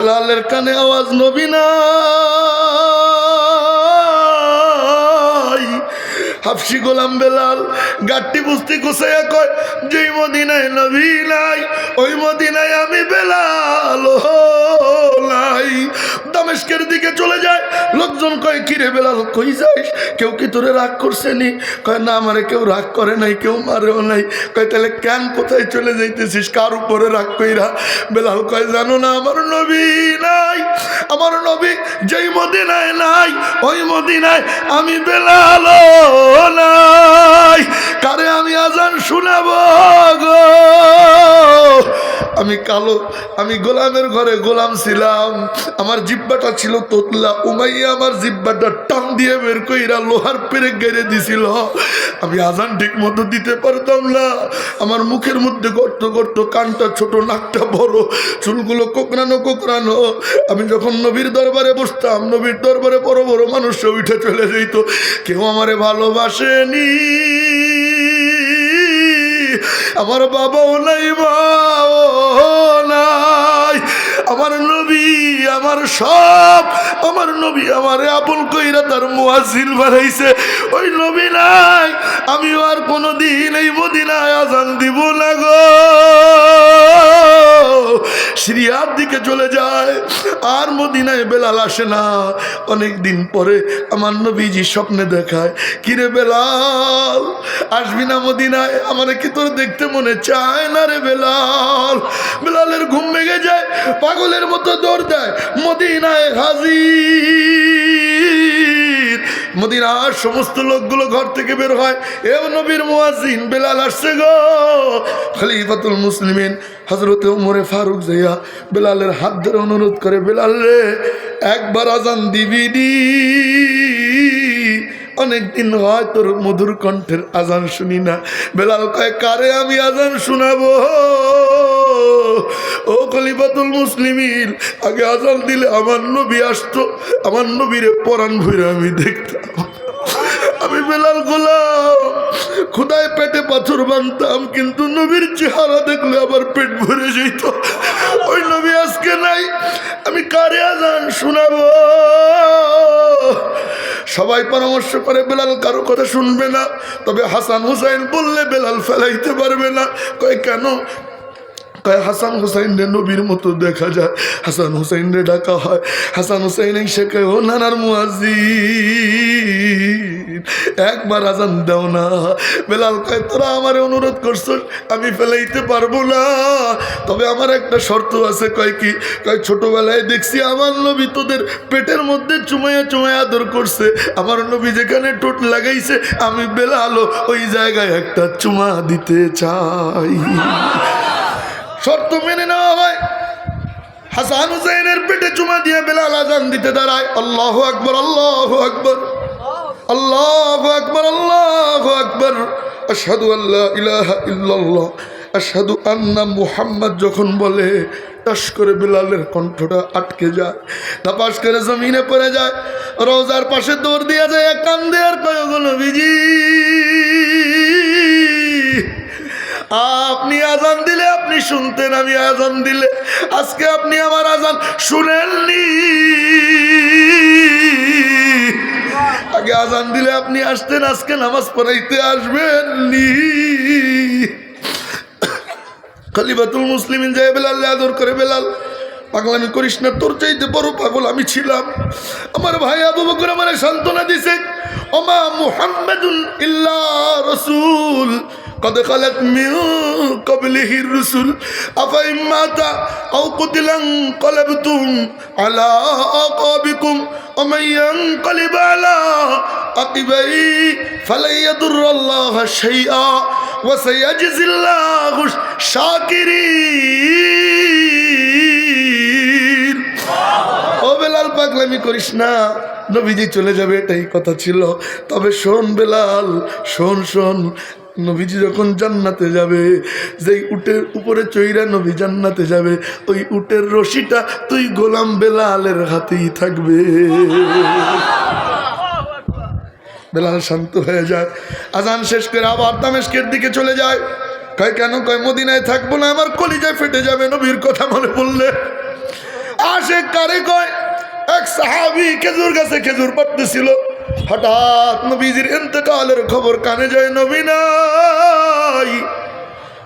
বেলালের কানে আওয়াজ নবী নাই। হাফসি গোলাম বেলাল গাট্টি বুঝতে গোসাইয়া কয়, যেই মদিনায় নবী নাই ওই মদিনায় আমি বেলাল নাই। দামেস্কের দিকে চলে যায়। লোকজন কয়, কিরে বেলাল কই যাইস? কেউ কি তোরে রাগ করছে নি? কয়, না আমারে কেউ রাগ করে নাই, কেউ মারেও নাই। কয়, তাহলে কেন কোথায় চলে যাইতেছিস, কার উপরে রাগ কইরা? বেলাল কয়, জানো না আমার নবী নাই, আমার নবী যেই মদিনায় নাই ওই মদিনায় আমি বেলাল নাই। কারে আমি আজান শুনাবো গো? আমি কালো, আমি গোলামের ঘরে গোলাম ছিলাম। আমার জিব্বাটা ছিল তোতলা। উমাইয়া আমার জিব্বাটা টান দিয়ে বের কইরা লোহার পেরেক গেড়ে দিছিল। আমি আজান ঠিক মতো দিতে পারতাম না। আমার মুখের মধ্যে গর্ত গর্ত, কানটা ছোট, নাকটা বড়, চুলগুলো কোকড়ানো কোকড়ানো। আমি যখন নবীর দরবারে বসতাম, নবীর দরবারে বড় বড় মানুষ উঠে চলে যেত। কেউ আমারে ভালোবাসেনি, আমার বাবাও নাই, মাও নাই। আমার নবী আমার সব, আমার নবী আমারে আপন কইরা তার মুয়াজ্জিন বানাইছে। ওই নবী নাই, আমিও আর কোনোদিন এই মদিনায় আজান দিব না গো। সিরিয়ার দিকে চলে যায়, আর মদিনায় বেলাল আসে না। অনেক দিন পরে আমার নবীজি স্বপ্নে দেখায়, কিরে বেলাল আসবি না মদিনায়? আমারে কি তোর দেখতে মনে চায় না রে বেলাল? বেলালের ঘুম ভেঙে যায়, পাগলের মতো দৌড় দেয়, মদিনায় হাজির। মদিনার সমস্ত লোকগুলো ঘর থেকে বের হয়, এ নবীর মুয়াজ্জিন বেলাল আসছে গো। খলিফাতুল মুসলিমিন হযরত ওমরে ফারুক যাইয়া বেলালের হাত ধরে অনুরোধ করে, বেলাল রে একবার আজান দিবি নি? অনেকদিন হয় তোর মধুর কণ্ঠের আজান শুনি না। বেলাল কয়, কারে আমি আজান শুনাবো? ও খলিফাতুল মুসলিমিন, আগে আজান দিলে আমার নবী আসতো, আমার নবীরে পরাণ ভইরা আমি দেখতাম। আমি বেলাল গোলাম, খুদায় পেটে পাথর বানতাম, কিন্তু নবীর চেহারা দেখলে আবার পেট ভরে যেত। ওই নবী আজকে নাই, আমি কারে আজান শোনাবো? সবাই পরামর্শ করে বেলাল কারো কথা শুনবে না, তবে হাসান হুসাইন বললে বেলাল ফেলাইতে পারবে না। কয় কেন? কয় হাসান হুসাইনরে নবীর মতো দেখা যায়। হাসান হুসাইনরে ডাকা হয়, হাসান হুসাইন এসে কয়, ও নানার মুয়াজ্জিন একবার আজান দাও না। বেলাল কয়, তোরা আমার অনুরোধ করছো, আমি ফেলাইতে পারবো না, তবে আমার একটা শর্ত আছে। কয় কি? কয় ছোটবেলায় দেখছি আমার নবী তোদের পেটের মধ্যে চুমাইয়া চুমাইয়া আদর করছে, আমার নবী যেখানে ঠোঁট লাগাইছে আমি বেলালও ওই জায়গায় একটা চুমা দিতে চাই। শর্ত মেনে নেওয়া হয়। হাসান হুসাইনের পেটে চুমা দিয়ে বেলাল আজান দিতে দাঁড়ায়। আল্লাহু আকবার, আল্লাহু আকবার, আল্লাহু আকবার, আল্লাহু আকবার, আশহাদু আল্লা ইলাহা ইল্লাল্লাহ, আশহাদু আন্না মুহাম্মদ যখন বলে, টাস করে বেলালের কণ্ঠটা আটকে যায়, নাপাস করে জমিনে পড়ে যায়। রওজার পাশে দৌড় দিয়া যায়, কান্দে আর কয়, গো নবীজি আপনি আজান দিলে আপনি শুনতেন, আমি আজান দিলে আজকে আপনি আমার আজান শুনেননি। আগে আজান দিলে আপনি আসতেন, আজকে নামাজ পড়াইতে আসবেননি। খলিফাতুল মুসলিমিন যায় বেলাল আদর করে, বেলাল পাগলামি করিস না, তোর চাইতে বড় পাগল আমি ছিলাম। আমার ভাই আবু বকর আমারে সান্ত্বনা দিছে, ওমা মুহাম্মাদুন ইল্লা রাসূল قد خلت من قبله الرسل أفإن مات أو قتل انقلبتم على أعقابكم ومن ينقلب على عقبيه فلن يضر الله شيئا وسيجزي الله الشاكرين। ও বেলাল পাগলামি করিস না, নবীজি চলে যাবে এটাই কথা ছিল। তবে শোন বেলাল, শোন শোন, নবীজি যখন জান্নাতে যাবে, যেই উটের উপরে চৈরা নবী জান্নাতে যাবে, ওই উটের রশিটা তুই গোলাম বেলালের হাতেই থাকবে। বেলাল শান্ত হয়ে যায়, আজান শেষ করে আবার দামেস্কের দিকে চলে যায়। কয় কেন? কয় মদিনায় থাকবো না, আমার কলিজায় ফেটে যাবে নবীর কথা মনে পড়লে। আশেক কারে কয়? এক সাহাবী খেজুর গাছে খেজুর পাড়তেছিল, হঠাৎ নবীজির ইন্তেকালের খবর কানে যায়, নবী নাই।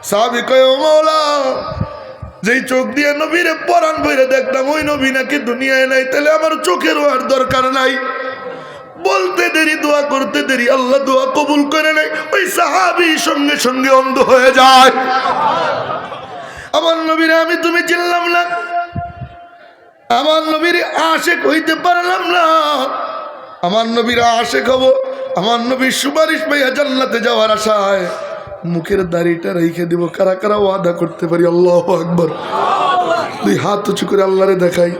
সাহাবী কয়, ও মাওলা, যেই চোখ দিয়ে নবীরে পরাণ বইরে দেখতাম ওই নবী নাকি দুনিয়ায় নাই, তাহলে আমার চোখেরও আর দরকার নাই। বলতে দেরি, দোয়া করতে দেরি, আল্লাহ দোয়া কবুল করে নাই। ওই সাহাবী সঙ্গে সঙ্গে অন্ধ হয়ে যায়। আমার নবীরে আমি তুমি চিনলাম না, আমার নবীর আশেক হইতে পারলাম না। আমার নবীর আশেক হব, আমার নবীর সুপারিশ পাইয়া জান্নাতে যাওয়ার আশায় মুখের দাড়িটা রেখে দিব। কারা কারা ওয়াদা করতে পারি? আল্লাহু আকবার। দুই হাত উঁচু করে আল্লাহরে দেখাই।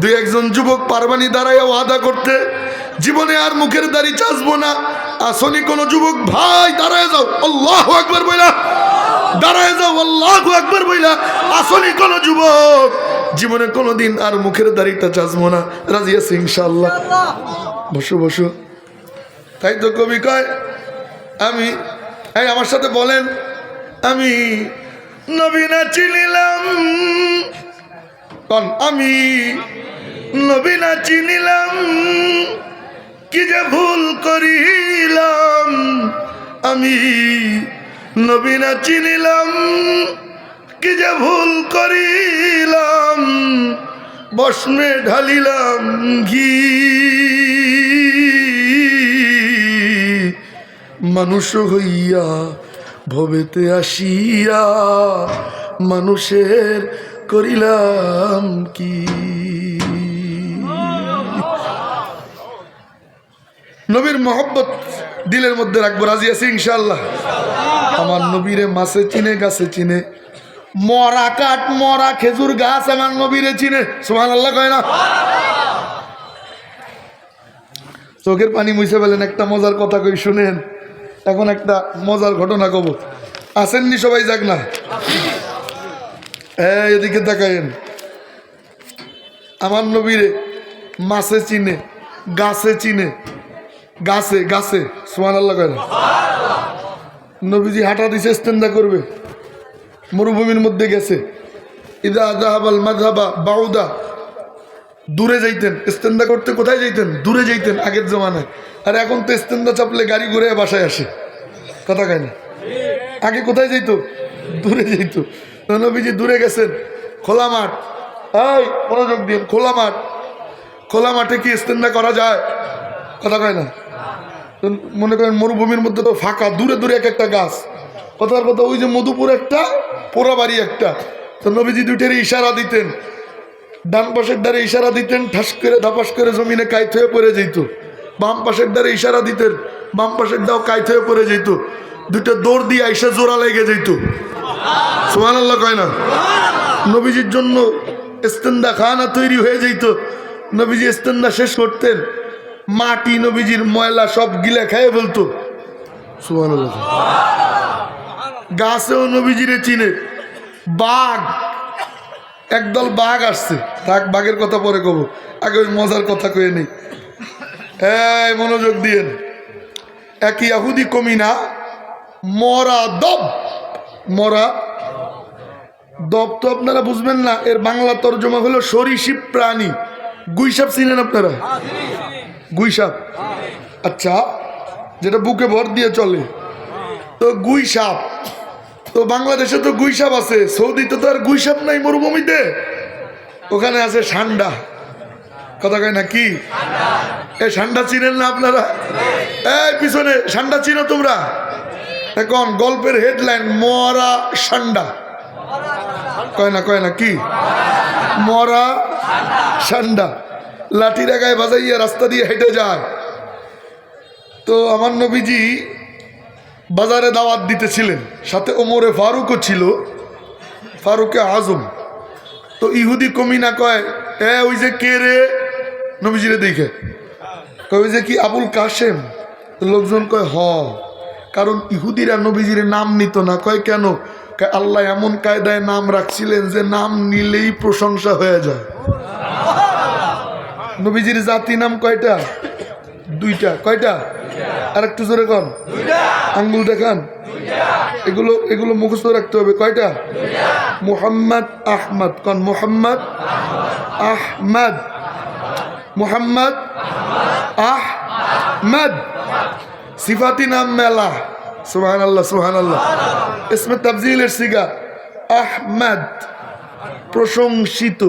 দুই একজন যুবক পারবানি দাঁড়াইয়া ওয়াদা করতে, জীবনে আর মুখের দাড়ি চাচবো না। আসনি কোন যুবক ভাই দাঁড়ায় যাও, আল্লাহু আকবার বইলা দাঁড়ায় যাও, আল্লাহু আকবার বইলা। আসনি কোন যুবক জীবনে কোনোদিন আর মুখের দাড়িটা চাচবো না। রাজি আছি ইনশাআল্লাহ? বসো বসো। তাই তো কবি কয়, আমি এই আমার সাথে বলেন, আমি নবী না চিনিলাম, আমি নবী না চিনিলাম, কি যে ভুল করিলাম। আমি নবী না চিনিলাম, কি যে ভুল করিলাম। বস্মে ঢালিলাম ঘি, মানুষ হইয়া ভবেতে আসিয়া মানুষের করিলাম কি। নবীর মহব্বত দিলের মধ্যে রাখবো। রাজি আছি ইনশাআল্লাহ? আমার নবীরে মাছে চিনে, গাছে চিনে, মরা কাঠ মরা খেজুর গাছ আমার নবীরে চিনে। সুবহানাল্লাহ কয় না? চোখের পানি মুছে ফেলেন। একটা মজার কথা কই শুনেন। এখন একটা মজার ঘটনা কব। আসেননি সবাই? যাক না, এদিকে তাকায়েন। আমার নবীরে মাছে চিনে, গাছে চিনে, গাছে গাছে। সুবহানাল্লাহ কয় না? নবীজি হাঁটা দিছে, ইস্তেঞ্জা করবে, মরুভূমির মধ্যে গেছে। ইদা যাহাবাল মাযহাবা বাউদা, দূরে যাইতেন ইস্তেঞ্জা করতে। কোথায় যাইতেন? দূরে যাইতেন আগের জমানায়। আর এখন তো ইস্তেঞ্জা চাপলে গাড়ি ঘুরে বাসায় আসে। কথা কয় না? আগে কোথায় যাইতো? দূরে যাইতো। নবীজি দূরে গেছেন, খোলা মাঠ। এই মনোযোগ দিন, খোলা মাঠ। খোলা মাঠে কি ইস্তেঞ্জা করা যায়? কথা কয় না? মনে করেন মরুভূমির মধ্যে তো ফাঁকা, দূরে দূরে এক একটা গাছ। কথার কথা, ওই যে মধুপুর একটা, পোড়াবাড়ি একটা। তো নবীজি দুইটারে ইশারা দিতেন, ডান পাশের দ্বারে ইশারা দিতেন, ঠাস করে ধাপাস করে জমিনে কাইত হয়ে পড়ে যেত। বাম পাশের দ্বারে ইশারা দিতেন, বাম পাশের দাও কাইত হয়ে পড়ে যেত। দুইটা দৌড় দিয়ে আইসা জোড়া লেগে যেত। সুবহানাল্লাহ কয় না? নবীজির জন্য ইস্তেঞ্জা খানা তৈরি হয়ে যেত। নবীজি ইস্তেঞ্জা শেষ করতেন, মাটি নবীজির ময়লা সব গিলে খেয়ে বলতো। সুবহানাল্লাহ। গাছেও নবীজিরে চিনে। বাঘ, একদল বাঘ আসছে, থাক বাঘের কথা পরে কব, আগে ওই মজার কথা কয়ে নেই। এই মনোযোগ দিয়েন। এক ইহুদি কমিনা মরা দব, মরা দব তো আপনারা বুঝবেন না, এর বাংলা তর্জমা হলো সরীসৃপ প্রাণী। গুইসাপ চিনেন আপনারা? গুইসাপ, আচ্ছা, যেটা বুকে ভর দিয়ে চলে, তো গুইসাপ। তো বাংলাদেশে তো গুইসাপ আছে, সৌদিতে তো আর গুইসাপ নাই মরুভূমিতে, ওখানে আছে ষান্ডা। কথা কয় না? কি এই ষান্ডা চিনেন না আপনারা? এই পিছনে ষান্ডা চিনো তোমরা? এখন গল্পের হেডলাইন, মরা ষান্ডা। কয় না? কয় না? কি মরা ষান্ডা? লাঠির গায়ে বাজাইয়া রাস্তা দিয়ে হেঁটে যায়। তো আমার নবীজি বাজারে দাওয়াত দিতেছিলেন, সাথে ওমরে ফারুকও ছিল, ফারুকে আজম। তো ইহুদি কমিনা কয়, ওই যে কে রে? নবীজিরে দেখে কয়, ওই যে কি আবুল কাশেম? লোকজন কয় হ। কারণ ইহুদিরা নবীজির নাম নিত না। কয় কেন? আল্লাহ এমন কায়দায় নাম রাখছিলেন যে নাম নিলেই প্রশংসা হয়ে যায়। নবীজির জাতি নাম কয়টা? দুইটা। কয়টা? আর একটু জোরে কন, আঙ্গুল দেখান। এগুলো মুখস্থ রাখতে হবে। কয়টা? মুহাম্মদ আহমদ কোন মুহাম্মদ আহমদ মুহাম্মদ আহমদ সিফাতি নাম মেলা সুবহানাল্লাহ সুবহানাল্লাহ ইসমে তাফজিলের সিগা আহমদ প্রশংসিত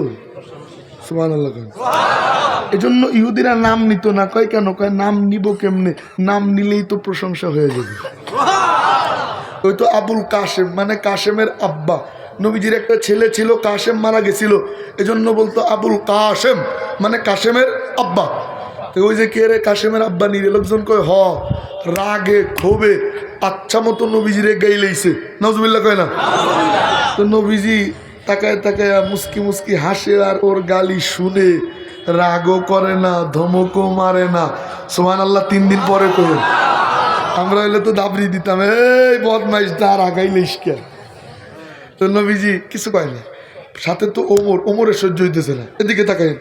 সুবহানাল্লাহ এজন্য ইহুদিরা নাম নিত না কয় কেন কয় নাম নিব কেমনে নাম নিলেই তো প্রশংসা হয়ে যাবে ওই তো আবুল কাশেম মানে কাশেমের আব্বা নবীজির একটা ছেলে ছিল কাশেম মারা গেছিল এজন্য বলতো আবুল কাশেম মানে কাশেমের আব্বা তো ওই যে কে রে কাশেমের আব্বা নিরে লোকজন কয় হ রাগে ক্ষোভে আচ্ছা মতো নবীজিরে গাইলেইছে নাউজুবিল্লাহ কয় না তো নবীজি তাকায় তাকায় মুস্কি মুস্কি হাসে আর ওর গালি শুনে রাগও করে না ধমকও মারে না সুবহানাল্লাহ 3 দিন পরে কই আমরা হইলে তো দাবড়ি দিতাম এই বদমাইশ তার আগাইলিস কে তো নবীজি কিছু কয় না সাথে তো ওমরের সহ্য হইতেছে না এদিকে তাকায়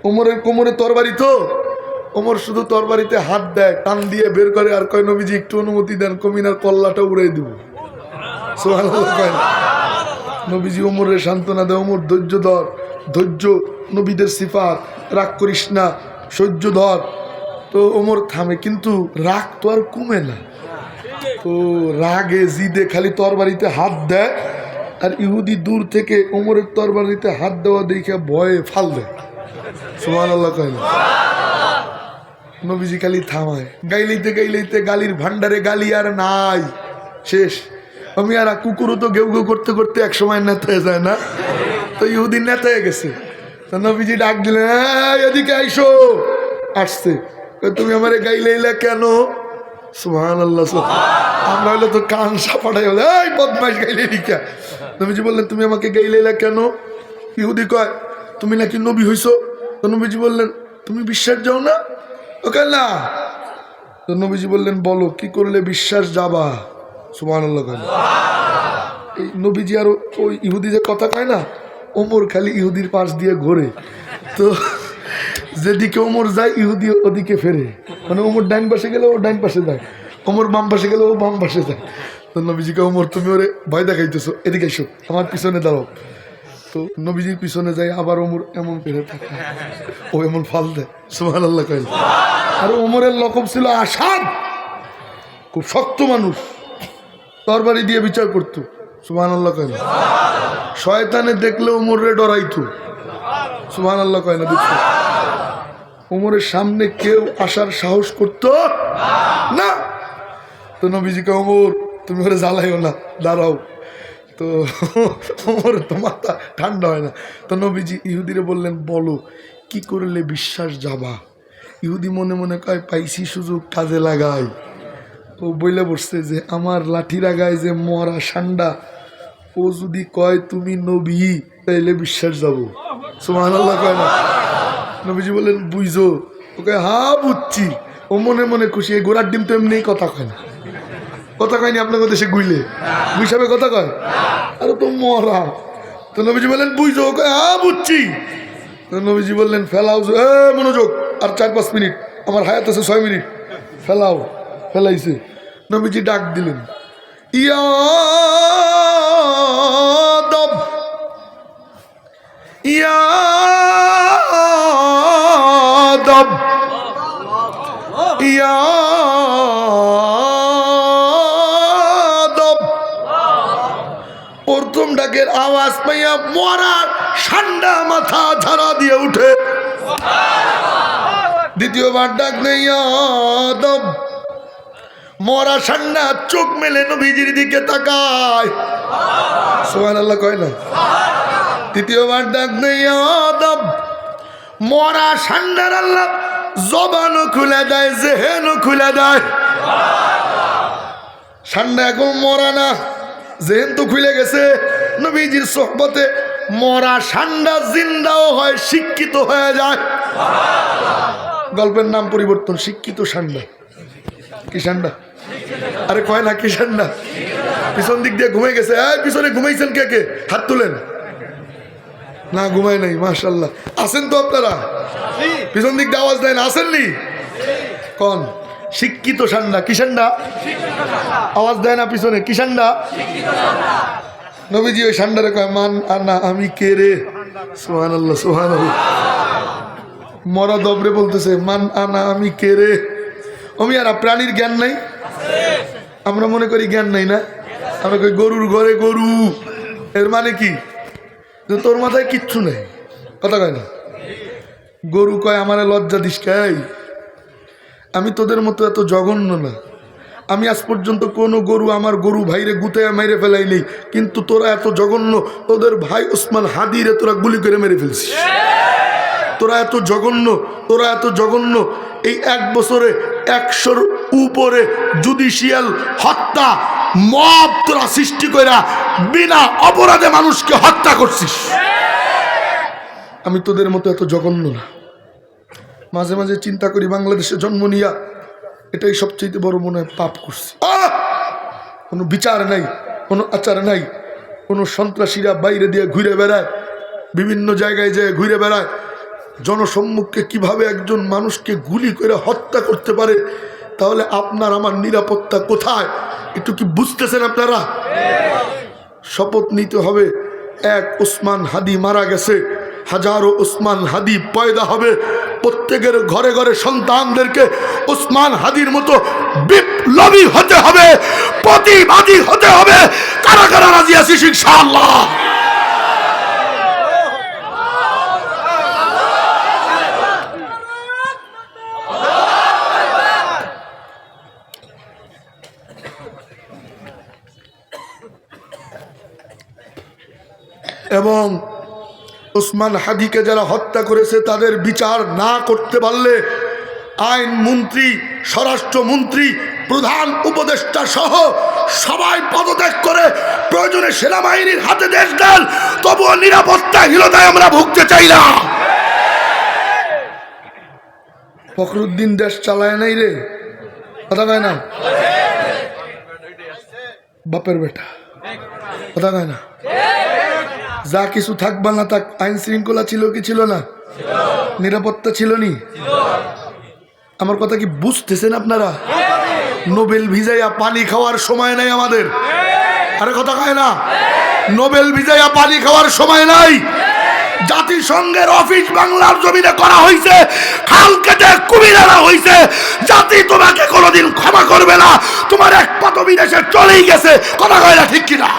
ওমরের কোমরে তরবারি তো ওমর শুধু তরবারিতে হাত দেয় টান দিয়ে বের করে আর কয় নবীজি একটু অনুমতি দেন কমিনার কল্লাটা উড়াই দিব সুবহানাল্লাহ কয় নবীজি ওমরের সান্ত্বনা দেয় ওমর ধৈর্য ধর ধৈর্য নবীদের সিফাত রাগ করিস না সহ্য ধর তো ওমর থামে কিন্তু রাগ তো আর কমে না তো রাগে জিদে খালি তরবারিতে হাত দেয় আর ইহুদি দূর থেকে ওমরের তরবারিতে হাত দেওয়া দেখে ভয়ে ফাল দেয় সুবহানাল্লাহ কয় না নবীজি খালি থামায় গাইলেইতে গাইলেইতে গালির ভান্ডারে গালি আর নাই শেষ আমি আর কুকুরও তো গেউ গেউ করতে করতে এক সময় নেতা হয়ে যায় না তো ইহুদি নেতা হয়ে গেছে তো নবীজি ডাক দিলেন এদিকে আইসো আসছে তুমি আমারে গাইলেইলা কেন সুবহানাল্লাহ আমরা হলে তো কান সাপাটাই হলে এই বদমাইশ গাইলে নিকা নবীজি বললেন তুমি আমাকে গাইলেইলা কেন ইহুদি কয় তুমি নাকি নবী হইছো তো নবীজি বললেন তুমি বিশ্বাস যাও না ওকে না তো নবীজি বললেন বলো কি করলে বিশ্বাস যাবা সুবহানাল্লাহ এই নবীজি আর ওই ইহুদি যে কথা কয় না ওমর খালি ইহুদির পাশ দিয়ে ঘোরে তো যেদিকে ওমর যায় ইহুদি ওদিকে ফেরে মানে ওমর ডাইন পাশে গেলে ও ডাইন পাশে যায় ওমর বাম পাশে গেলে ও বাম পাশে যায় তো নবীজিকে ওমর তুমি ওরে ভয় দেখাইতেছো এদিকে এসো আমার পিছনে দাঁড়াও তো নবীজির পিছনে যায় আবার ওমর এমন ফেরে থাকে ও এমন ফাল দেয় সুবহানাল্লাহ কয় আর ওমরের লকব ছিল আসাদ খুব শক্ত মানুষ তরবারি দিয়ে বিচার করতো সুবহানাল্লাহ কয় না শয়তানে দেখলে ওমরে ডরাইতো সুবহানাল্লাহ কয় না দেখছো ওমরের সামনে কেউ আসার সাহস করতো না তো নবীজিকে ওমর তুমি ওরে জ্বালাইও না দাঁড়াও তো ওমর তো মাথা ঠান্ডা হয় না তো নবীজি ইহুদিরে বললেন বলো কি করলে বিশ্বাস যাবা ইহুদি মনে মনে কয় পাইছি সুযোগ কাজে লাগাই ও বইলে বসছে যে আমার লাঠি লাগায় যে মরা সান্ডা ও যদি কয় তুমি নবী তাইলে বিশ্বাস যাবো সুবহানাল্লাহ কয় না নবীজি বললেন বুঝো ওকে হ্যাঁ বুঝছি ও মনে মনে খুশি এই গোড়ার ডিম তো এমনি কথা কয় না কথা কয়নি আপনার দেশে গুইলে বুঝাবে কথা কয় আরে তো মরা তো নবীজি বললেন বুঝো ওকে হ্যাঁ বুঝছি তো নবীজি বললেন ফেলাও মনোযোগ আর 4-5 মিনিট আমার হায়াত আছে 6 মিনিট ফেলাও ফেলাইছে নবীজি ডাক দিলেন ইয়াদব ইয়াদব ইয়াদব প্রথম ডাকের আওয়াজ পাইয়া মরার ঠান্ডা মাথা ঝাড়া দিয়ে উঠে দ্বিতীয়বার ডাক নেই ইয়াদব মরা ঠান্ডা চোখ মেলে নবীজির দিকে তাকায় সুবহানাল্লাহ কয় না তৃতীয়বার ডাক নেই ইয়াদব মরা ঠান্ডার আল্লাহ জবানও খুলে দেয় জেহেনও খুলে দেয় ঠান্ডা এখন মরা না জেহেন তো খুলে গেছে নবীজির সোহবতে মরা ঠান্ডা জিন্দাও হয় শিক্ষিত হয়ে যায় গল্পের নাম পরিবর্তন শিক্ষিত ঠান্ডা কি ঠান্ডা আরে কয় না কি ঠান্ডা পিছন দিক দিয়ে ঘুমাই গেছে পিছনে ঘুমাইছেন কে কে হাত তুলেন না ঘুমায় নাই মাশাআল্লাহ আছেন তো আপনারা পিছন দিক দিয়ে আওয়াজ দেয় না আসেননি কোন শিক্ষিত ঠান্ডা কি ঠান্ডা আওয়াজ দেয় না পিছনে কি ঠান্ডা নবীজি ওই ষান্ডারে কয় মান আনা আমি কে রে, সুবহানাল্লাহ সুবহানাল্লাহ। মরা দবরে বলতেছে মান আনা আমি কে রে। আর প্রাণীর জ্ঞান নাই, আমরা মনে করি জ্ঞান নাই না, আমরা কই গরুর ঘরে গরু। এর মানে কি যে তোর মাথায় কিচ্ছু নেই, কথা কয় না। গরু কয় আমারে লজ্জা দিস খাই, আমি তোদের মতো এত জঘন্য না। আমি আজ পর্যন্ত কোনো গরু আমার গরু ভাইরে গুতায় মেরে ফেলাই নেই, কিন্তু তোরা এত জঘন্য, তোদের ভাই ওসমান হাদিরে তোরা গুলি করে মেরে ফেলছিস। তোরা এত জঘন্য, তোরা এত জঘন্য। এই 1 বছরে 100-র উপরে জুডিশিয়াল হত্যা মব তোরা সৃষ্টি কইরা বিনা অপরাধে মানুষকে হত্যা করছিস। আমি তোদের মতো এত জঘন্য না। মাঝে মাঝে চিন্তা করি বাংলাদেশে জন্ম নিয়া এটাই সবচেয়ে বড় মনে হয় পাপ করছি। কোনো বিচার নাই, কোনো আচার নাই, কোনো সন্ত্রাসীরা বাইরে দিয়ে ঘুরে বেড়ায়, বিভিন্ন জায়গায় যেয়ে ঘুরে বেড়ায়। জনসম্মুখে কিভাবে একজন মানুষকে গুলি করে হত্যা করতে পারে, তাহলে আপনার আমার নিরাপত্তা কোথায়? একটু কি বুঝতেছেন আপনারা? শপথ নিতে হবে, এক ওসমান হাদি মারা গেছে, হাজারো ওসমান হাদি পয়দা হবে। প্রত্যেকের ঘরে ঘরে সন্তানদেরকে ওসমান হাদির মতো বিপ্লবী হতে হবে, প্রতিবাদী হতে হবে। কারা কারা রাজি আছিস ইনশাআল্লাহ? এবং ওসমান হাদিকে যারা হত্যা করেছে তাদের বিচার না করতে পারলে আইন মন্ত্রী, স্বরাষ্ট্রমন্ত্রী, প্রধান উপদেষ্টা সহ সবাই পদত্যাগ করে প্রয়োজনে সেনাবাহিনীর হাতে দেশ দেন, তবুও নিরাপত্তাহীনতায় আমরা ভুগতে চাই না। ফখরুদ্দিন দেশ চালায় নাই রে, কথা কয় না, বাপের বেটা, কথা কয় না। যা কিছু থাকবা না থাক, আইন শৃঙ্খলা ছিল কি ছিল না? নিরাপত্তা ছিল নি? আমার কথা কি বুঝতেছেন আপনারা? নোবেল ভিজাইয়া পানি খাওয়ার সময় নাই আমাদের। আরে কথা কয় না, নোবেল ভিজাইয়া পানি খাওয়ার সময় নাই। জাতিসংঘের অফিস বাংলার জমিনে করা হয়েছে, খাল কেটে কুমিরানা হয়েছে। জাতি তোমাকে কোনোদিন ক্ষমা করবে না, তোমার এক পাত বিদেশে চলেই গেছে, কথা কয় না, ঠিক কিনা?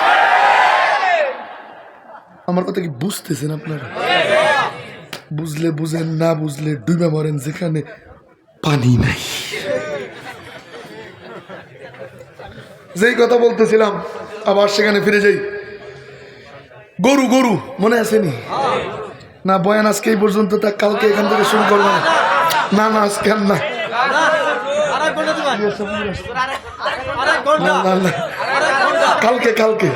আমার কথা কি বুঝতেছেন আপনারা? বুঝলে বুঝেন, না বুঝলে ডুবে মরেন যেখানে পানি নাই। যেই কথা বলতেছিলাম আবার সেখানে ফিরে যাই। গরু গরু মনে আসেনি না? বয়ান আজকে এই পর্যন্ত, তা কালকে এখান থেকে শুরু করবো না। না না আজকে আর না, কালকে কালকে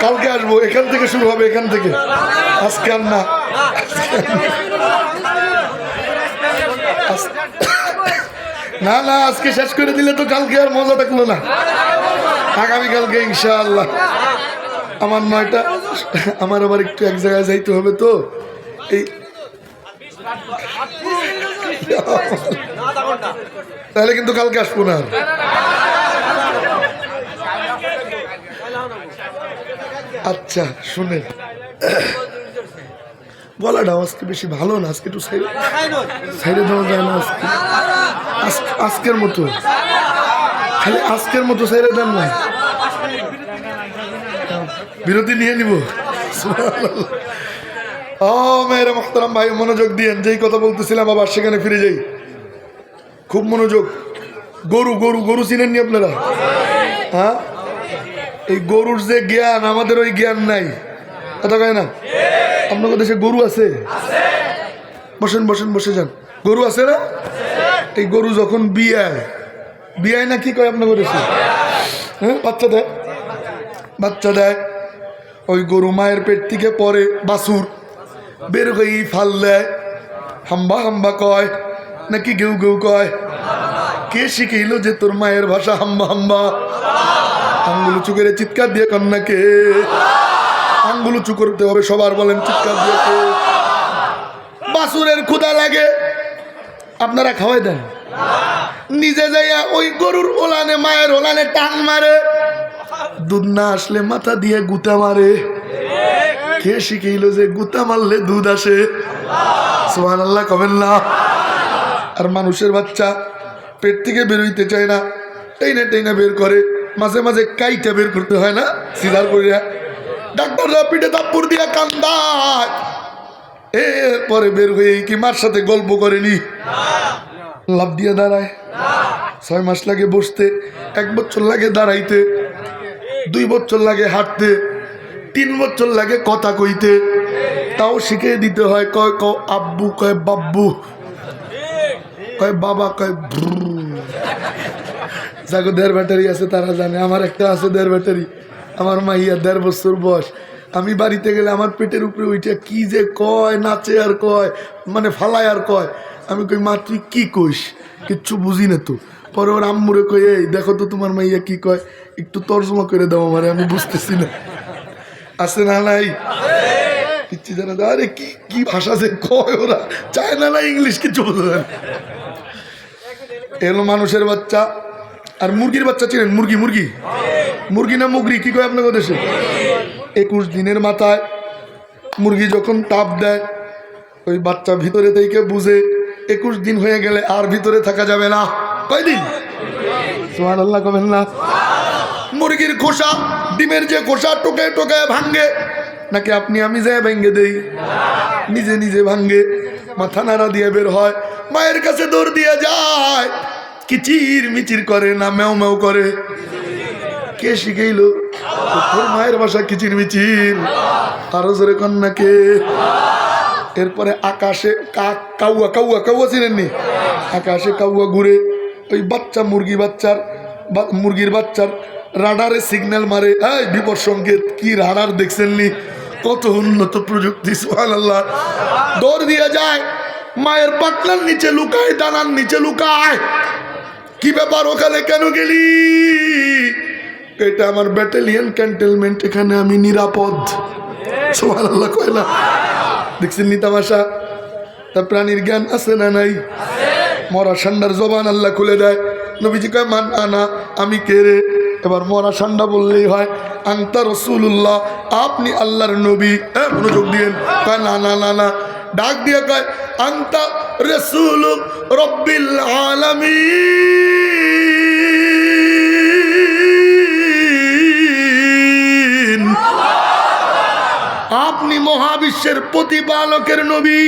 কালকে আসবো, এখান থেকে শুরু হবে, এখান থেকে। আজকে আর না, না না আজকে শেষ করে দিলে তো কালকে আর মজা থাকলো না। আগামীকালকে ইনশাআল্লাহ। আমার 9টা, আমার আবার একটু এক জায়গায় যাইতে হবে, তো এই তাহলে কিন্তু কালকে আসবো না। আচ্ছা শুনে, গলাটা আজকে বেশি ভালো না, আজকে একটু সাইডে দেওয়া যায় না আজকে, আজকের মতো, খালি আজকের মতো সাইডে দেন না, বিরতি নিয়ে নিব। ও মেয়েরা মোহতারাম ভাই, মনোযোগ দিয়েন, যেই কথা বলতেছিলাম আবার সেখানে ফিরে যাই, খুব মনোযোগ। গরু গরু গরু চিনেননি আপনারা? হ্যাঁ, এই গরুর যে জ্ঞান, আমাদের ওই জ্ঞান নাই, কথা কয় না। আপনাদের দেশে গরু আছে? বসেন বসেন, বসে যান। গরু আছে না? এই গরু যখন বিয়ায়, বিয়ায় না কি কয় আপনাদের দেশে? হ্যাঁ, বাচ্চা দেয়, বাচ্চা দেয়। ওই গরু মায়ের পেট থেকে পরে বাছুর বের হয়ে ফাল দেয়, হাম্বা হাম্বা কয় নাকি গেউ গেউ কয়? কে শিখাইল যে তোর মায়ের ভাষা হাম্বা হাম্বা? আঙ্গুল উঁচু করে চিৎকার দিয়ে কন্যাকে, আঙ্গুল উঁচু করতে হবে সবার, বলেন চিৎকার দিয়ে। বাছুরের ক্ষুধা লাগে, আপনারা খাওয়াই দেন? নিজে যাইয়া ওই গরুর ওলানে, মায়ের ওলানে টান মারে, দুধ না আসলে মাথা দিয়ে গুতা মারে। কে শিখাইলো যে গুতা মারলে দুধ আসে? সুবহানাল্লাহ কবেন না। আর মানুষের বাচ্চা পেট থেকে বেরোইতে চায় না, টেনে টেনে বের করে, মাঝে মাঝে কাইটা বের করতে হয় না, সিজার করিয়া। ডাক্তাররা পিঠে থাপ্পড় দিয়া কান্দায়, এরপরে বের হয়ে কি মার সাথে গল্প করেনি? লাভ দিয়ে দাঁড়ায়। 6 মাস লাগে বসতে, 1 বছর লাগে দাঁড়াইতে, 2 বছর লাগে হাঁটতে, 3 বছর লাগে কথা কইতে। তাও শিখে দিতে হয়। কয় ক আব্বু, কয় বাব্বু, কয় বাবা, কয় যাগো 1.5 ব্যাটারি আছে তারা জানে। আমার একটা আছে 1.5 ব্যাটারি। আমার মাইয়া 1.5 বছর বয়স। আমি বাড়িতে গেলে আমার পেটের উপরে ওইটা কি যে কয়, নাচে আর কয়, মানে ফালায় আর কয়। আমি কই মা তুই কি কইস? কিচ্ছু বুঝি না তো। পরে ওর আম্মুরে কই, এই দেখো তো তোমার মাইয়া কি কয়, একটু তর্জমা করে দাও আমারে, আমি বুঝতেছি না। আছে না নাই? কিচ্ছু জানা। আরে কি কি ভাষা যে কয় ওরা, চায়না না ইংলিশ, কিচ্ছু বুঝে না। এলো মানুষের বাচ্চা। আর মুরগির বাচ্চা চিনেন? মুরগি, মুরগি, মুরগি না মুগরি, কি কয় আপনাদের দেশে? 21 দিনের মাথায় মুরগি যখন তাপ দেয়, ওই বাচ্চা ভিতরে থেকে বুঝে 21 দিন হয়ে গেলে আর ভিতরে থাকা যাবে না। কয়দিন? সুবহানাল্লাহ কবেন না। মুরগির খোসা, ডিমের যে খোসা টোকে টোকে ভাঙ্গে, নাকি আপনি আমি যে ভেঙ্গে দেই? নিজে নিজে ভাঙ্গে, মাথা নাড়া দিয়ে বের হয়, মায়ের কাছে দৌড় দিয়ে যায়। কিচির মিচির করে না মেও মেও করে? কে শিখাইলো? তোর মায়ের বাসা কিচির মিচির। আরো জোরে কন্যাকে। এরপরে আকাশে কাউয়া, কাউয়া, কাউয়া চিনেননি? আকাশে কাউয়া ঘুরে, ওই বাচ্চা মুরগির বাচ্চার রাডারে সিগন্যাল মারে, এই বিপদ সংকেত। কি রাডার দেখছেননি? কত উন্নত প্রযুক্তি। সুবহানাল্লাহ। দৌড় দিয়ে যায়, মায়ের পাতলার নিচে লুকায়, ডানার নিচে লুকায়। কি ব্যাপার, ওখানে কেন গেলি? এটা আমার ব্যাটালিয়ন ক্যান্টনমেন্ট, এখানে আমি নিরাপদ। সুবহানাল্লাহ কয় না? দেখছেন নি তামাশা? তা প্রাণীর জ্ঞান আছে না নাই? মরা ষান্ডার জবান আল্লাহ খুলে দেয়। নবীজি কয় মান আনা, আমি কে রে? এবার মরা ষান্ডা বললেই হয়, আনতা রাসূলুল্লাহ, আপনি আল্লাহর নবী। মনোযোগ দিয়েন। কয় না না না না, ডাক দিয়ে কয় আনতা রাসূল রব্বিল আলামিন, আপনি মহাবিশ্বের প্রতিপালকের নবী।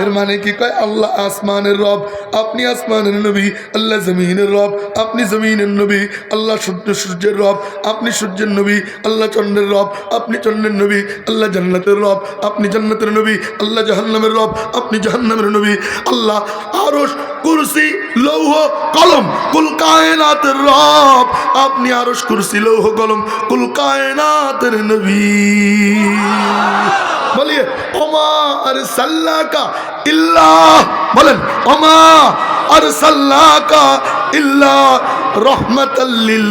এর মানে কি? কয় আল্লাহ আসমানের রব, আপনি আসমানের নবী। আল্লাহ জমিনের রব, আপনি জমিনের নবী। আল্লাহ সূর্যের রব, আপনি সূর্যের নবী। আল্লাহ চন্দ্রের রব, আপনি চন্দ্রের নবী। আল্লাহ জান্নাতের রব, আপনি জান্নাতের নবী। আল্লাহ জাহান্নামের রব, আপনি জাহান্নামের নবী। আল্লাহ আরশ, কুরসি, লৌহ, কলম, কুল কায়নাতের রব, আপনি আরশ, কুরসি, লৌহ, কলম, কুল কায়নাতের নবী। বলিয়ে ওমা আরসালনাকা ইল্লা, বলেন ওমা আরসালনাকা ইল্লা রাহমাতাল লিল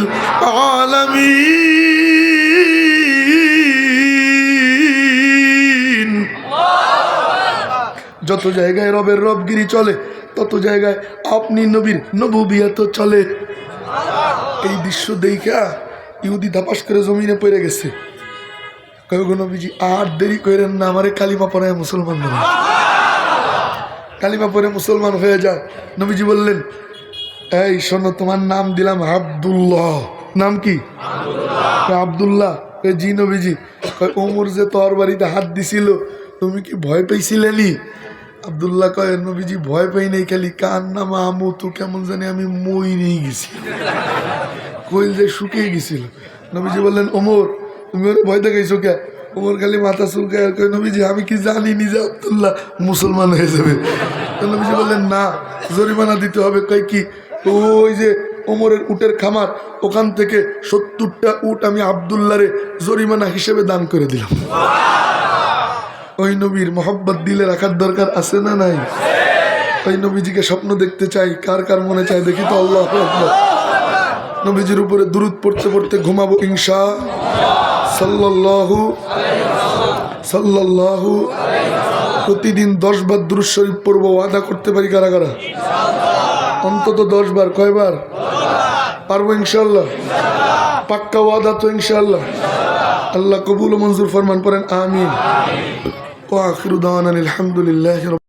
আলামিন। যত জায়গায় রবের রবগিরি চলে, তত জায়গায় আপনি নবীর নবুবিয়ত চলে। এই দৃশ্য দেখা ইহুদি ধাপাস করে জমিনে পড়ে গেছে। নবীজি আর দেরি করেন না, আমারে কালিমা পড়ায় মুসলমান বানান। কালিমা পড়ে মুসলমান হয়ে যায়। নবীজি বললেন, এই শোনো, তোমার নাম দিলাম আব্দুল্লাহ। নাম কি? আব্দুল্লাহ। জি নবীজি। ওমর যে তোর বাড়িতে হাত দিছিল, তুমি কি ভয় পেয়েছিলেনি? আব্দুল্লাহ কয়, নবীজি ভয় পাই নাই, খালি কার নাম আমু তো কেমন জানি আমি মই নিয়ে গেছি, কইল যে শুকিয়ে গেছিল। নবীজি বললেন, ওমর তুমি ওরে ভয় দেখাইছো কে? ওমর খালি মাথা চুলকায়, নবীজি আমি কি জানি নিজে আব্দুল্লাহ মুসলমান হয়ে যাবে। নবীজি বললেন, না, জরিমানা দিতে হবে। কয় কি? ওই যে ওমরের উটের খামার, ওখান থেকে 70টা উট আমি আব্দুল্লাহরে জরিমানা হিসেবে দান করে দিলাম। ওই নবীর মহব্বত দিলে রাখার দরকার আছে না নাই? ওই নবীজিকে স্বপ্ন দেখতে চাই। কার কার মনে চায় দেখি তো? আল্লাহু আকবার। নবীজির উপরে দুরূদ পড়তে পড়তে ঘুমাবো ইনশাআল্লাহ। সাল্লাল্লাহু প্রতিদিন 10 বার দুরূদ শরীফ পড়বো। ওয়াদা করতে পারি কারা কারা? অন্তত 10 বার। কয়বার? পারবো ইনশাল্লাহ? পাক্কা ওয়াদা তো ইনশাল্লাহ? আল্লাহ কবুল ও মঞ্জুর ফরমান করেন, আমিন। ওয়া আখিরু দাওয়ানা আলহামদুলিল্লাহি